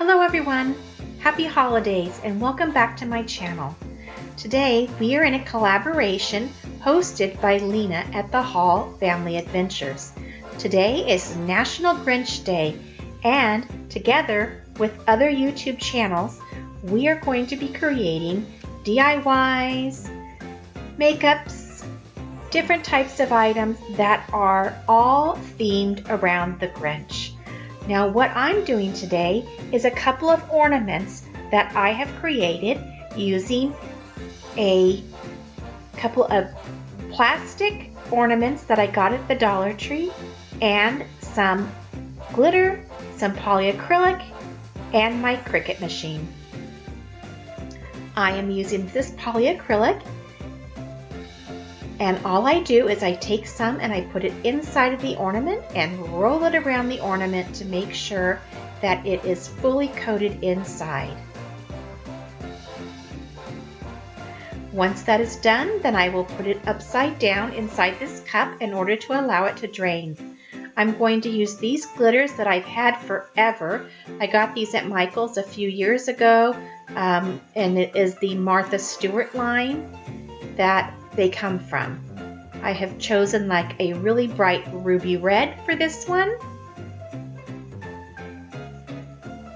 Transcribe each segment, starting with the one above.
Hello everyone! Happy holidays and welcome back to my channel. Today we are in a collaboration hosted by Lena at the Hall Family Adventures. Today is National Grinch Day, and together with other YouTube channels we are going to be creating DIYs, makeups, different types of items that are all themed around the Grinch. Now what I'm doing today is a couple of ornaments that I have created using a couple of plastic ornaments that I got at the Dollar Tree and some glitter, some polyacrylic, and my Cricut machine. I am using this polyacrylic, and all I do is I take some and I put it inside of the ornament and roll it around the ornament to make sure that it is fully coated inside. Once that is done, then I will put it upside down inside this cup in order to allow it to drain. I'm going to use these glitters that I've had forever. I got these at Michael's a few years ago, and it is the Martha Stewart line that they come from. I have chosen like a really bright ruby red for this one.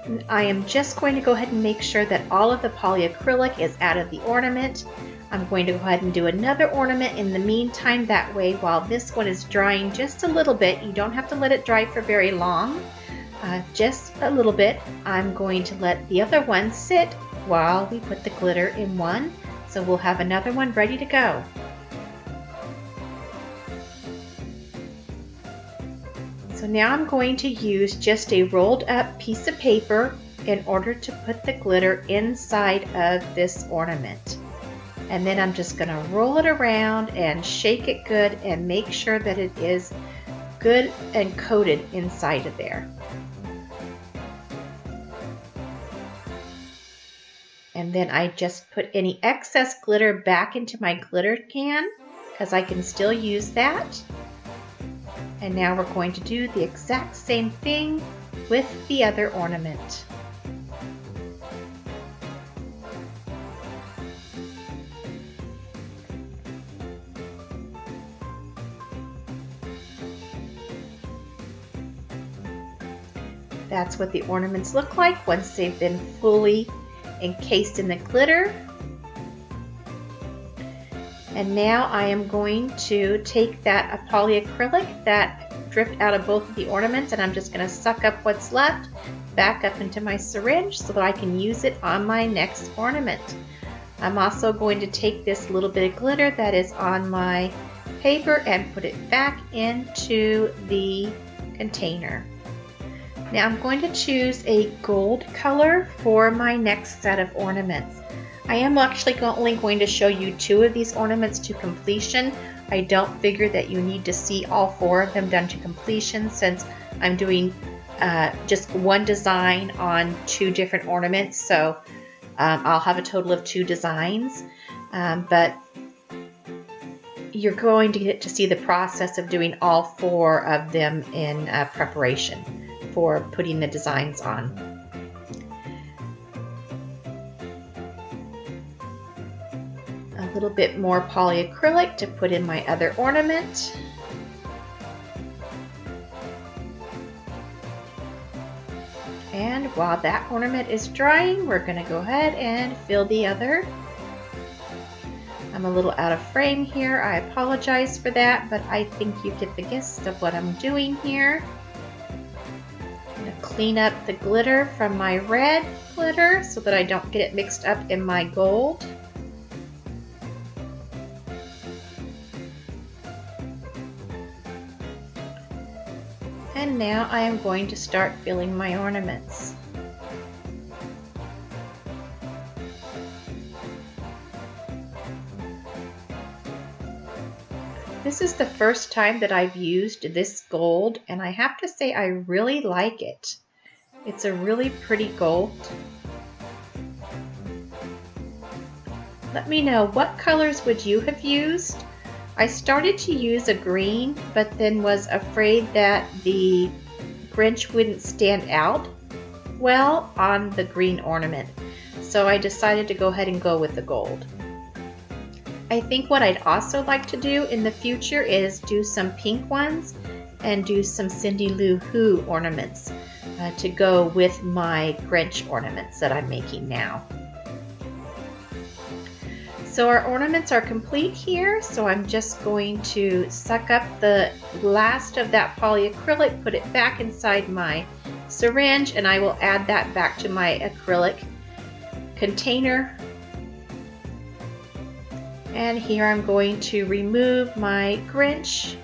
And I am just going to go ahead and make sure that all of the polyacrylic is out of the ornament. I'm going to go ahead and do another ornament in the meantime. That way, while this one is drying just a little bit, you don't have to let it dry for very long, just a little bit. I'm going to let the other one sit while we put the glitter in one. So we'll have another one ready to go. So now I'm going to use just a rolled up piece of paper in order to put the glitter inside of this ornament. And then I'm just going to roll it around and shake it good and make sure that it is good and coated inside of there. And then I just put any excess glitter back into my glitter can because I can still use that. And now we're going to do the exact same thing with the other ornament. That's what the ornaments look like once they've been fully encased in the glitter. And now I am going to take that polyacrylic that dripped out of both of the ornaments, and I'm just going to suck up what's left back up into my syringe so that I can use it on my next ornament. I'm also going to take this little bit of glitter that is on my paper and put it back into the container. Now I'm going to choose a gold color for my next set of ornaments. I am actually only going to show you 2 of these ornaments to completion. I don't figure that you need to see all 4 of them done to completion since I'm doing just one design on 2 different ornaments. So I'll have a total of 2 designs, but you're going to get to see the process of doing all 4 of them in preparation for putting the designs on. A little bit more polyacrylic to put in my other ornament. And while that ornament is drying, we're going to go ahead and fill the other. I'm a little out of frame here. I apologize for that, but I think you get the gist of what I'm doing here. Clean up the glitter from my red glitter so that I don't get it mixed up in my gold. And now I am going to start filling my ornaments. This is the first time that I've used this gold, and I have to say I really like it. It's a really pretty gold. Let me know, what colors would you have used? I started to use a green, but then was afraid that the Grinch wouldn't stand out well on the green ornament. So I decided to go ahead and go with the gold. I think what I'd also like to do in the future is do some pink ones and do some Cindy Lou Who ornaments to go with my Grinch ornaments that I'm making now. So our ornaments are complete here, so I'm just going to suck up the last of that polyacrylic, put it back inside my syringe, and I will add that back to my acrylic container. And here I'm going to remove my Grinch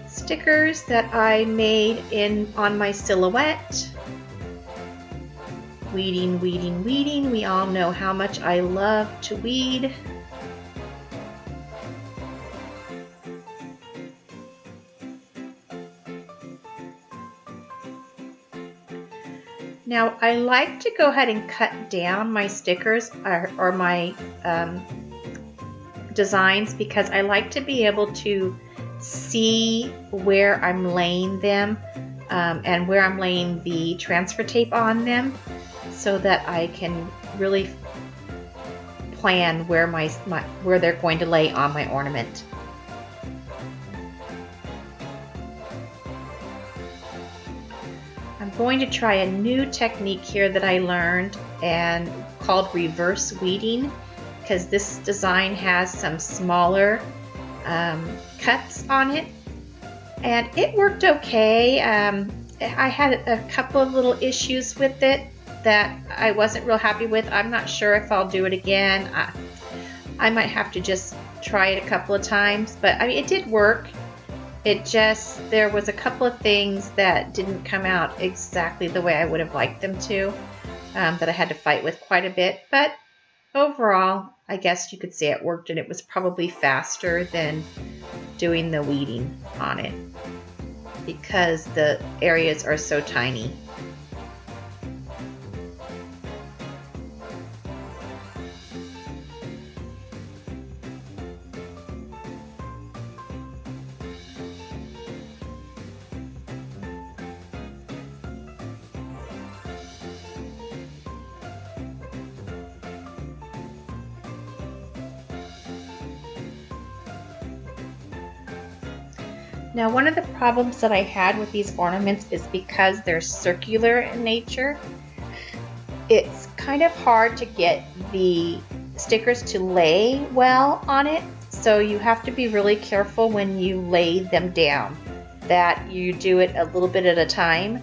stickers that I made on my silhouette. Weeding, weeding, weeding. We all know how much I love to weed. Now I like to go ahead and cut down my stickers or my designs because I like to be able to see where I'm laying them and where I'm laying the transfer tape on them so that I can really plan where where they're going to lay on my ornament. I'm going to try a new technique here that I learned and called reverse weeding, because this design has some smaller cuts on it, and it worked okay. I had a couple of little issues with it that I wasn't real happy with. I'm not sure if I'll do it again. I might have to just try it a couple of times, but I mean, it did work. There was a couple of things that didn't come out exactly the way I would have liked them to, that I had to fight with quite a bit, but overall, I guess you could say it worked, and it was probably faster than doing the weeding on it because the areas are so tiny. Now, one of the problems that I had with these ornaments is because they're circular in nature, it's kind of hard to get the stickers to lay well on it. So you have to be really careful when you lay them down, that you do it a little bit at a time.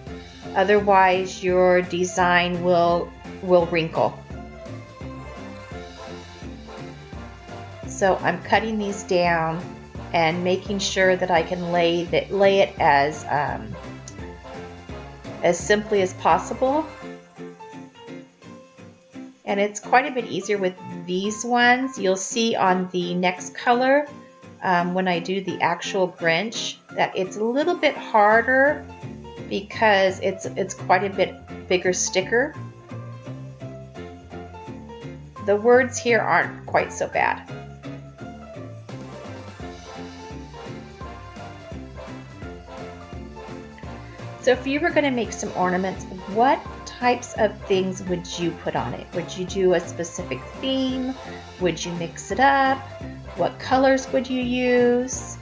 Otherwise, your design will wrinkle. So I'm cutting these down and making sure that I can lay it as simply as possible. And it's quite a bit easier with these ones. You'll see on the next color when I do the actual Grinch that it's a little bit harder because it's quite a bit bigger sticker. The words here aren't quite so bad. So if you were going to make some ornaments, what types of things would you put on it? Would you do a specific theme? Would you mix it up? What colors would you use?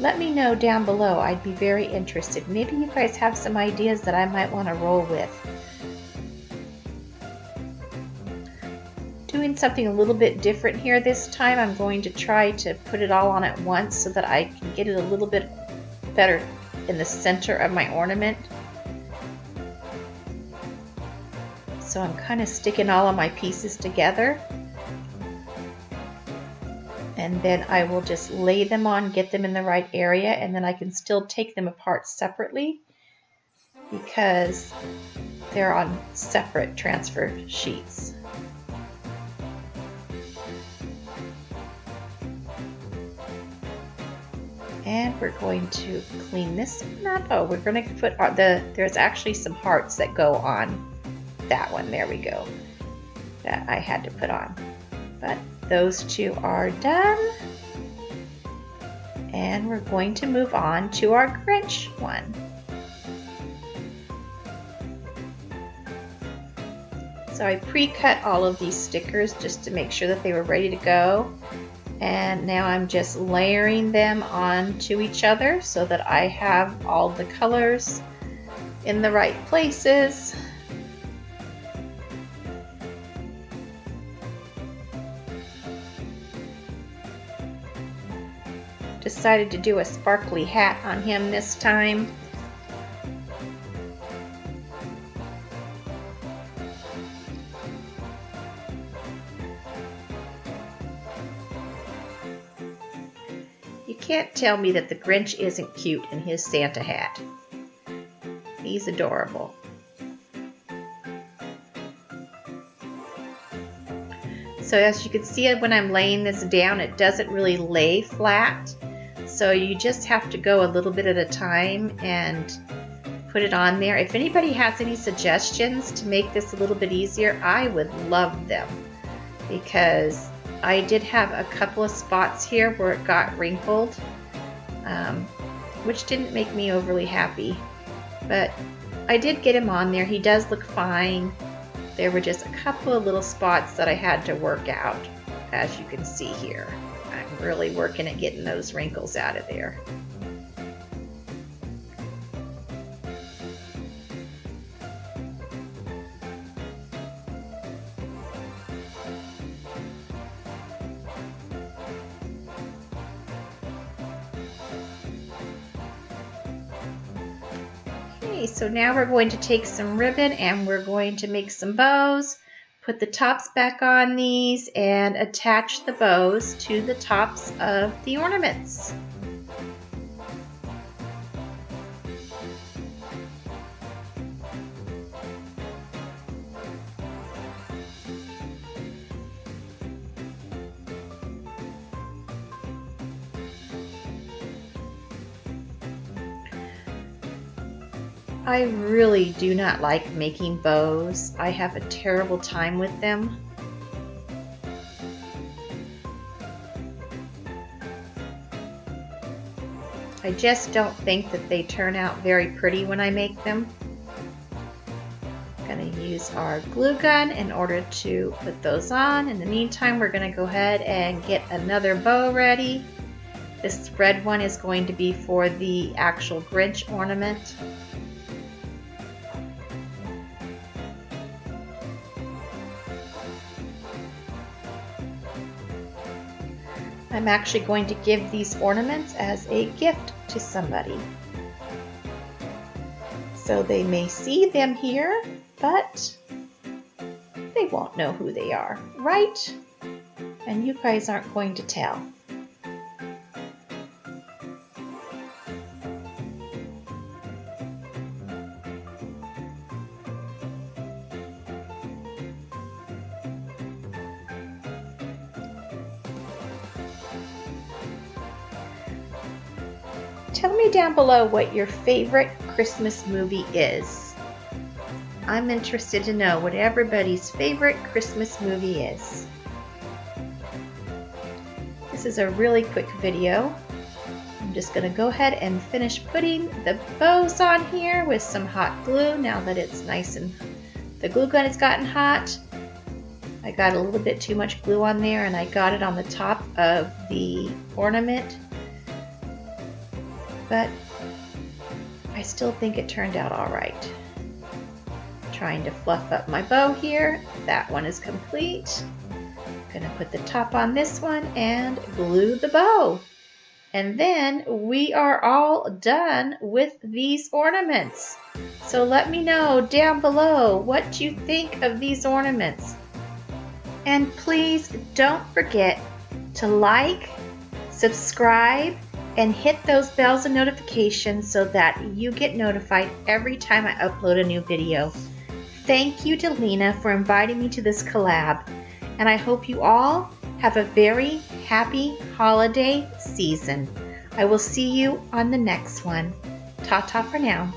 Let me know down below. I'd be very interested. Maybe you guys have some ideas that I might want to roll with. Doing something a little bit different here this time. I'm going to try to put it all on at once so that I can get it a little bit better in the center of my ornament. So I'm kind of sticking all of my pieces together, and then I will just lay them on, get them in the right area, and then I can still take them apart separately because they're on separate transfer sheets. And we're going to clean this one up. Oh, we're going to put there's actually some hearts that go on that one. There we go. That I had to put on. But those two are done. And we're going to move on to our Grinch one. So I pre-cut all of these stickers just to make sure that they were ready to go. And now I'm just layering them onto each other so that I have all the colors in the right places. Decided to do a sparkly hat on him this time. You can't tell me that the Grinch isn't cute in his Santa hat. He's adorable. So as you can see when I'm laying this down, it doesn't really lay flat. So you just have to go a little bit at a time and put it on there. If anybody has any suggestions to make this a little bit easier, I would love them, because I did have a couple of spots here where it got wrinkled, which didn't make me overly happy. But I did get him on there. He does look fine. There were just a couple of little spots that I had to work out, as you can see here. I'm really working at getting those wrinkles out of there. Okay, so now we're going to take some ribbon and we're going to make some bows. Put the tops back on these and attach the bows to the tops of the ornaments. I really do not like making bows. I have a terrible time with them. I just don't think that they turn out very pretty when I make them. I'm going to use our glue gun in order to put those on. In the meantime, we're going to go ahead and get another bow ready. This red one is going to be for the actual Grinch ornament. I'm actually going to give these ornaments as a gift to somebody. So they may see them here, but they won't know who they are, right? And you guys aren't going to tell. Tell me down below what your favorite Christmas movie is. I'm interested to know what everybody's favorite Christmas movie is. This is a really quick video. I'm just going to go ahead and finish putting the bows on here with some hot glue now that it's nice and the glue gun has gotten hot. I got a little bit too much glue on there and I got it on the top of the ornament. But I still think it turned out all right. Trying to fluff up my bow here. That one is complete. Gonna put the top on this one and glue the bow. And then we are all done with these ornaments. So let me know down below what you think of these ornaments. And please don't forget to like, subscribe, and hit those bells and notifications so that you get notified every time I upload a new video. Thank you to Lena for inviting me to this collab, and I hope you all have a very happy holiday season. I will see you on the next one. Ta-ta for now.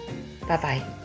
Bye-bye.